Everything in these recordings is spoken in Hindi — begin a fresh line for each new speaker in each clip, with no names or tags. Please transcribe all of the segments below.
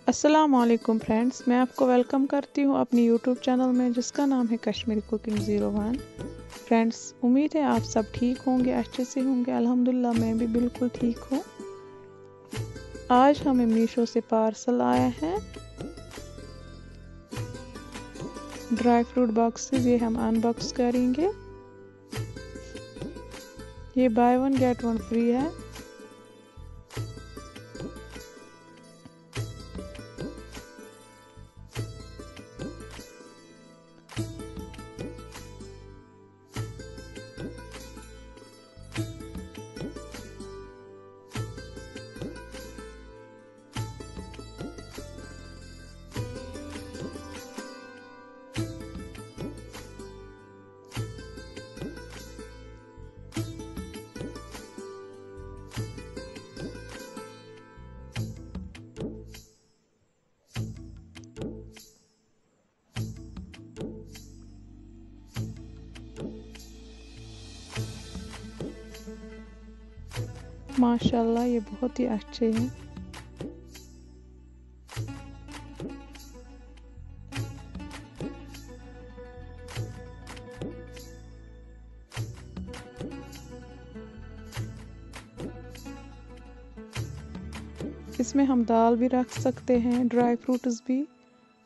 अस्सलामुअलैकुम फ्रेंड्स, मैं आपको वेलकम करती हूँ अपनी यूट्यूब चैनल में जिसका नाम है कश्मीरी कुकिंग 01। फ्रेंड्स, उम्मीद है आप सब ठीक होंगे, अच्छे से होंगे। अल्हम्दुलिल्लाह मैं भी बिल्कुल ठीक हूँ। आज हमें मीशो से पार्सल आया है ड्राई फ्रूट बॉक्सेस, ये हम अनबॉक्स करेंगे। ये by one get one free है। माशाल्लाह ये बहुत ही अच्छे हैं। इसमें हम दाल भी रख सकते हैं, ड्राई फ्रूट्स भी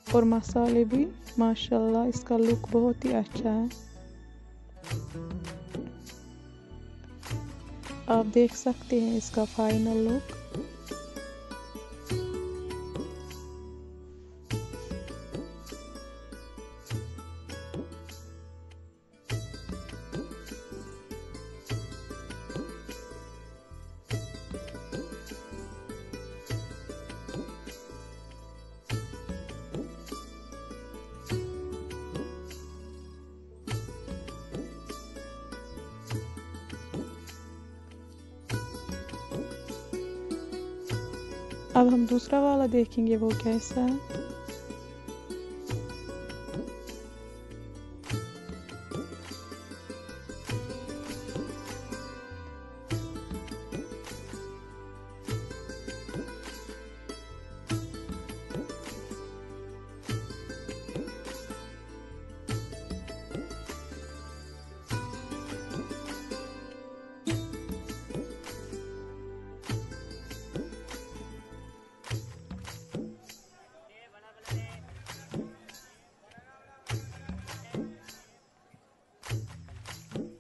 और मसाले भी। माशाल्लाह इसका लुक बहुत ही अच्छा है। आप देख सकते हैं इसका फाइनल लुक। अब हम दूसरा वाला देखेंगे वो कैसा है।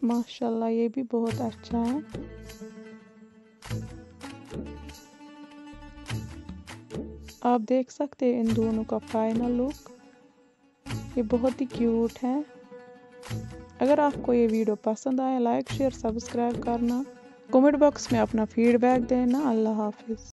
माशाल्लाह ये भी बहुत अच्छा है। आप देख सकते हैं इन दोनों का फाइनल लुक। ये बहुत ही क्यूट है। अगर आपको ये वीडियो पसंद आए, लाइक शेयर सब्सक्राइब करना, कमेंट बॉक्स में अपना फीडबैक देना। अल्लाह हाफिज़।